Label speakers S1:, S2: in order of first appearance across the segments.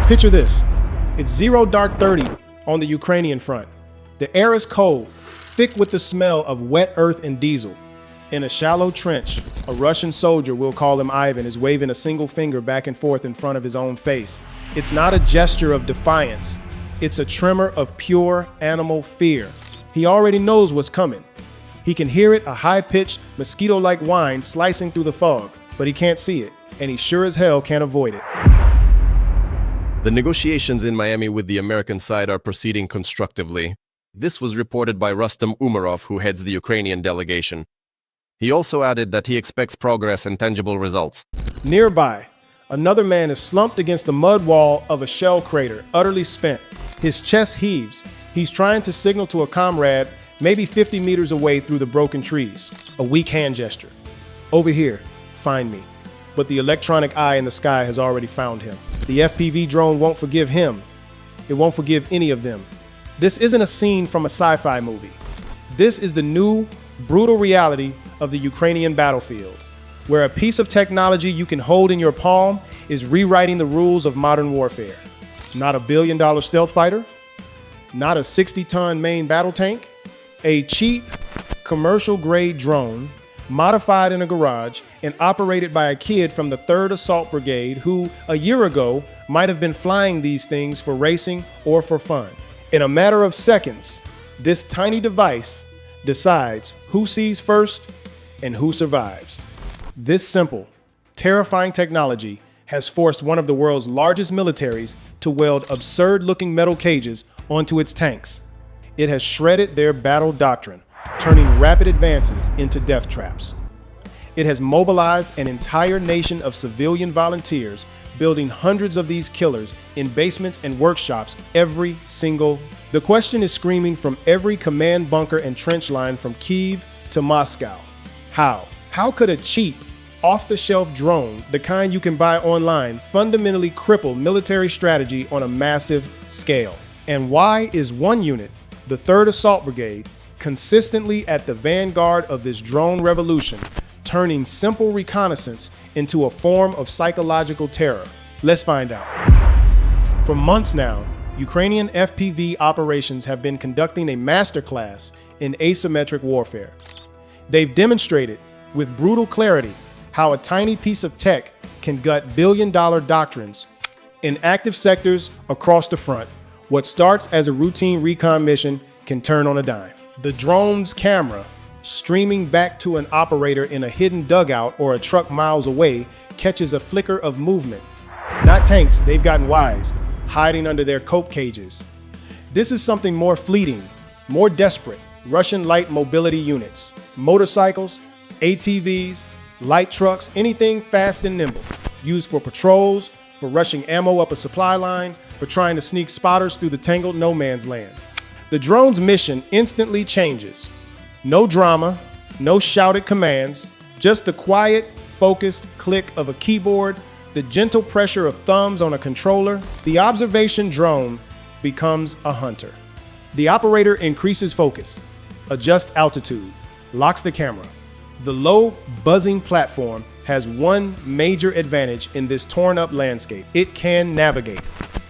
S1: Picture this. It's 0 dark 30 on the Ukrainian front. The air is cold, thick with the smell of wet earth and diesel. In a shallow trench, a Russian soldier, we'll call him Ivan, is waving a single finger back and forth in front of his own face. It's not a gesture of defiance. It's a tremor of pure animal fear. He already knows what's coming. He can hear it, a high-pitched, mosquito-like whine slicing through the fog, but he can't see it, and he sure as hell can't avoid it.
S2: The negotiations in Miami with the American side are proceeding constructively. This was reported by Rustam Umarov, who heads the Ukrainian delegation. He also added that he expects progress and tangible results.
S1: Nearby, another man is slumped against the mud wall of a shell crater, utterly spent. His chest heaves. He's trying to signal to a comrade, maybe 50 meters away through the broken trees. A weak hand gesture. Over here, find me. But the electronic eye in the sky has already found him. The FPV drone won't forgive him. It won't forgive any of them. This isn't a scene from a sci-fi movie. This is the new, brutal reality of the Ukrainian battlefield, where a piece of technology you can hold in your palm is rewriting the rules of modern warfare. Not a billion-dollar stealth fighter, not a 60-ton main battle tank, a cheap, commercial-grade drone modified in a garage and operated by a kid from the 3rd Assault Brigade who, a year ago, might have been flying these things for racing or for fun. In a matter of seconds, this tiny device decides who sees first and who survives. This simple, terrifying technology has forced one of the world's largest militaries to weld absurd-looking metal cages onto its tanks. It has shredded their battle doctrine, turning rapid advances into death traps. It has mobilized an entire nation of civilian volunteers, building hundreds of these killers in basements and workshops every single day. The question is screaming from every command bunker and trench line from Kyiv to Moscow. How? How could a cheap, off-the-shelf drone, the kind you can buy online, fundamentally cripple military strategy on a massive scale? And why is one unit, the 3rd Assault Brigade, consistently at the vanguard of this drone revolution, turning simple reconnaissance into a form of psychological terror? Let's find out. For months now, Ukrainian FPV operations have been conducting a masterclass in asymmetric warfare. They've demonstrated with brutal clarity how a tiny piece of tech can gut billion-dollar doctrines. In active sectors across the front, what starts as a routine recon mission can turn on a dime. The drone's camera, streaming back to an operator in a hidden dugout or a truck miles away, catches a flicker of movement. Not tanks, they've gotten wise, hiding under their cope cages. This is something more fleeting, more desperate. Russian light mobility units, motorcycles, ATVs, light trucks, anything fast and nimble, used for patrols, for rushing ammo up a supply line, for trying to sneak spotters through the tangled no man's land. The drone's mission instantly changes. No drama, no shouted commands, just the quiet, focused click of a keyboard, the gentle pressure of thumbs on a controller. The observation drone becomes a hunter. The operator increases focus, adjusts altitude, locks the camera. The low, buzzing platform has one major advantage in this torn-up landscape. It can navigate.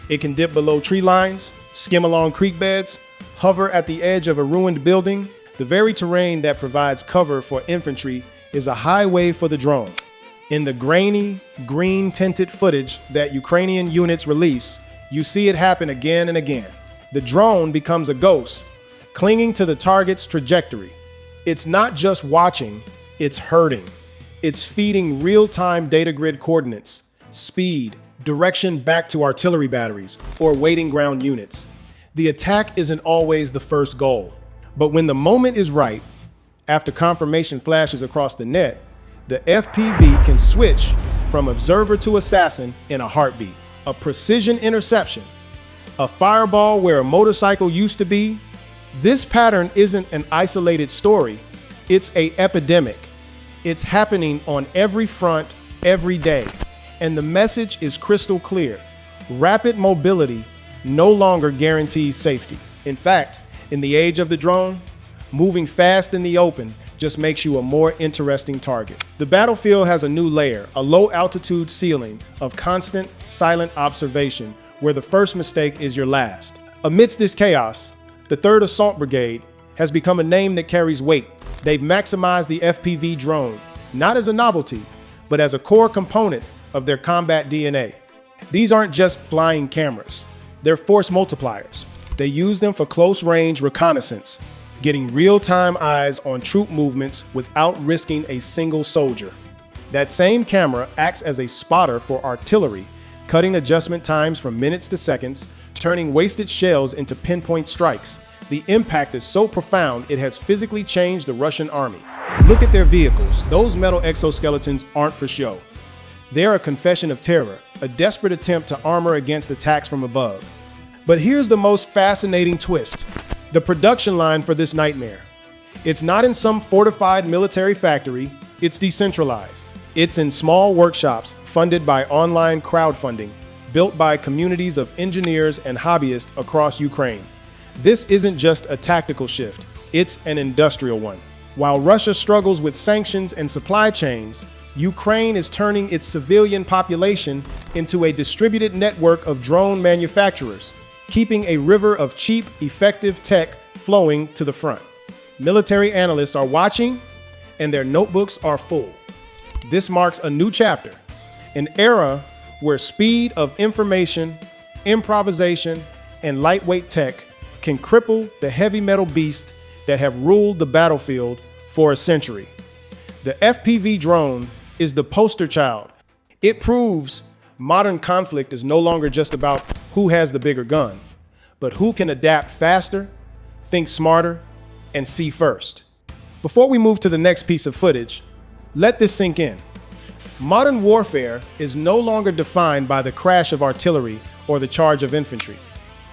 S1: It can dip below tree lines, skim along creek beds, hover at the edge of a ruined building. The very terrain that provides cover for infantry is a highway for the drone. In the grainy, green-tinted footage that Ukrainian units release, you see it happen again and again. The drone becomes a ghost, clinging to the target's trajectory. It's not just watching, it's herding. It's feeding real-time data grid coordinates, speed, direction back to artillery batteries, or waiting ground units. The attack isn't always the first goal, but when the moment is right, after confirmation flashes across the net, the FPV can switch from observer to assassin in a heartbeat. A precision interception, a fireball where a motorcycle used to be. This pattern isn't an isolated story, it's an epidemic. It's happening on every front, every day. And the message is crystal clear. Rapid mobility no longer guarantees safety. In fact, in the age of the drone, moving fast in the open just makes you a more interesting target. The battlefield has a new layer, a low altitude ceiling of constant, silent observation where the first mistake is your last. Amidst this chaos, the 3rd Assault Brigade has become a name that carries weight. They've maximized the FPV drone, not as a novelty, but as a core component of their combat DNA. These aren't just flying cameras, they're force multipliers. They use them for close-range reconnaissance, getting real-time eyes on troop movements without risking a single soldier. That same camera acts as a spotter for artillery, cutting adjustment times from minutes to seconds, turning wasted shells into pinpoint strikes. The impact is so profound it has physically changed the Russian army. Look at their vehicles. Those metal exoskeletons aren't for show. They're a confession of terror, a desperate attempt to armor against attacks from above. But here's the most fascinating twist: the production line for this nightmare. It's not in some fortified military factory, it's decentralized. It's in small workshops funded by online crowdfunding, built by communities of engineers and hobbyists across Ukraine. This isn't just a tactical shift, it's an industrial one. While Russia struggles with sanctions and supply chains, Ukraine is turning its civilian population into a distributed network of drone manufacturers, keeping a river of cheap, effective tech flowing to the front. Military analysts are watching, and their notebooks are full. This marks a new chapter, an era where speed of information, improvisation, and lightweight tech can cripple the heavy metal beasts that have ruled the battlefield for a century. The FPV drone is the poster child. It proves modern conflict is no longer just about who has the bigger gun, but who can adapt faster, think smarter, and see first. Before we move to the next piece of footage, let this sink in. Modern warfare is no longer defined by the crash of artillery or the charge of infantry.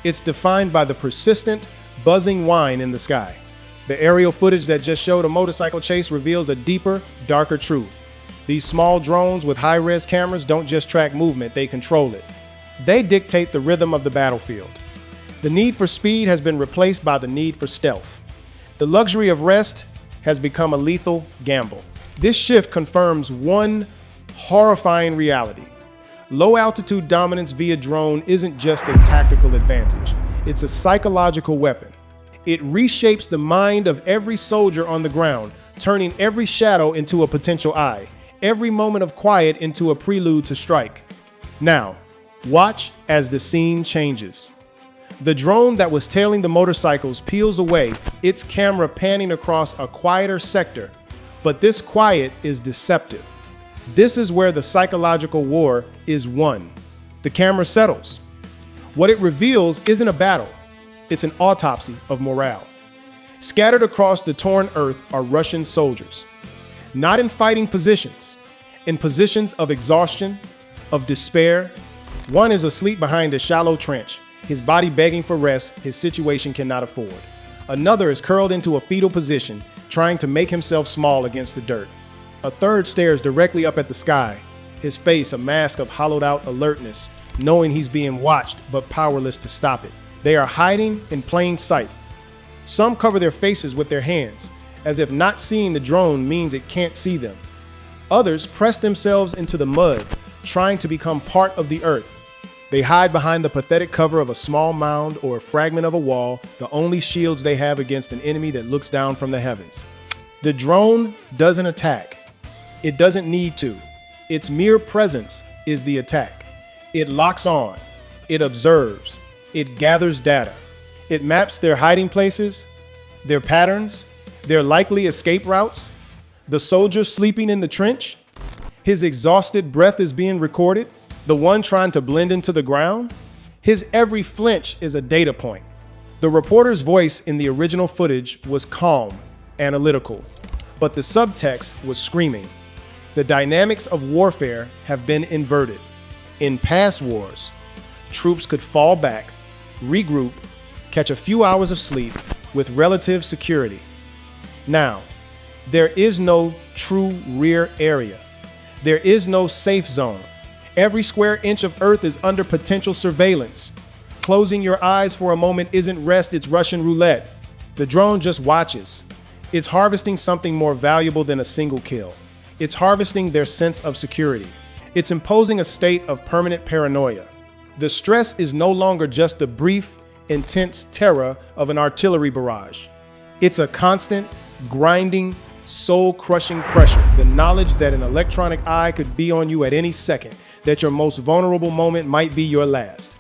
S1: It's defined by the persistent, buzzing whine in the sky. The aerial footage that just showed a motorcycle chase reveals a deeper, darker truth. These small drones with high-res cameras don't just track movement, they control it. They dictate the rhythm of the battlefield. The need for speed has been replaced by the need for stealth. The luxury of rest has become a lethal gamble. This shift confirms one horrifying reality. Low-altitude dominance via drone isn't just a tactical advantage. It's a psychological weapon. It reshapes the mind of every soldier on the ground, turning every shadow into a potential eye, every moment of quiet into a prelude to strike. Now, watch as the scene changes. The drone that was tailing the motorcycles peels away, its camera panning across a quieter sector. But this quiet is deceptive. This is where the psychological war is won. The camera settles. What it reveals isn't a battle, it's an autopsy of morale. Scattered across the torn earth are Russian soldiers, not in fighting positions, in positions of exhaustion, of despair. One is asleep behind a shallow trench, his body begging for rest his situation cannot afford. Another is curled into a fetal position, trying to make himself small against the dirt. A third stares directly up at the sky, his face a mask of hollowed-out alertness, knowing he's being watched but powerless to stop it. They are hiding in plain sight. Some cover their faces with their hands, as if not seeing the drone means it can't see them. Others press themselves into the mud, trying to become part of the earth. They hide behind the pathetic cover of a small mound or a fragment of a wall, the only shields they have against an enemy that looks down from the heavens. The drone doesn't attack. It doesn't need to. Its mere presence is the attack. It locks on. It observes. It gathers data. It maps their hiding places, their patterns, their likely escape routes. The soldier sleeping in the trench, his exhausted breath is being recorded. The one trying to blend into the ground, his every flinch is a data point. The reporter's voice in the original footage was calm, analytical, but the subtext was screaming. The dynamics of warfare have been inverted. In past wars, troops could fall back, regroup, catch a few hours of sleep with relative security. Now, there is no true rear area. There is no safe zone. Every square inch of earth is under potential surveillance. Closing your eyes for a moment isn't rest, it's Russian roulette. The drone just watches. It's harvesting something more valuable than a single kill. It's harvesting their sense of security. It's imposing a state of permanent paranoia. The stress is no longer just the brief, intense terror of an artillery barrage. It's a constant, grinding, soul-crushing pressure. The knowledge that an electronic eye could be on you at any second, that your most vulnerable moment might be your last.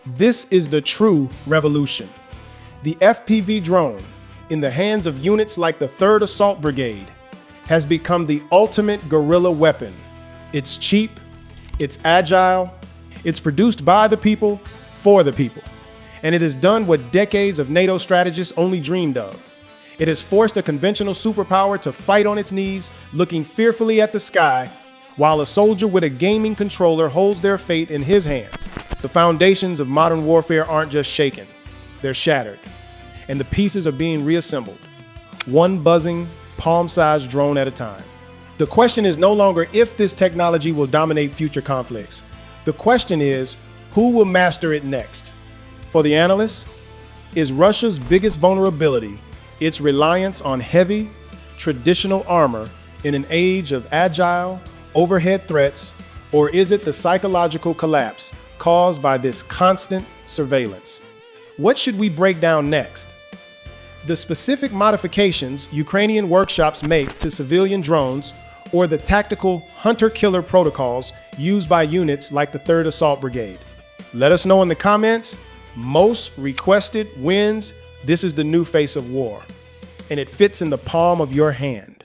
S1: This is the true revolution. The FPV drone, in the hands of units like the 3rd Assault Brigade, has become the ultimate guerrilla weapon. It's cheap, it's agile, it's produced by the people, for the people. And it has done what decades of NATO strategists only dreamed of. It has forced a conventional superpower to fight on its knees, looking fearfully at the sky, while a soldier with a gaming controller holds their fate in his hands. The foundations of modern warfare aren't just shaken, they're shattered. And the pieces are being reassembled, one buzzing, palm-sized drone at a time. The question is no longer if this technology will dominate future conflicts. The question is, who will master it next? For the analysts, is Russia's biggest vulnerability its reliance on heavy, traditional armor in an age of agile, overhead threats, or is it the psychological collapse caused by this constant surveillance? What should we break down next? The specific modifications Ukrainian workshops make to civilian drones, or the tactical hunter-killer protocols used by units like the 3rd Assault Brigade. Let us know in the comments. Most requested wins. This is the new face of war, and it fits in the palm of your hand.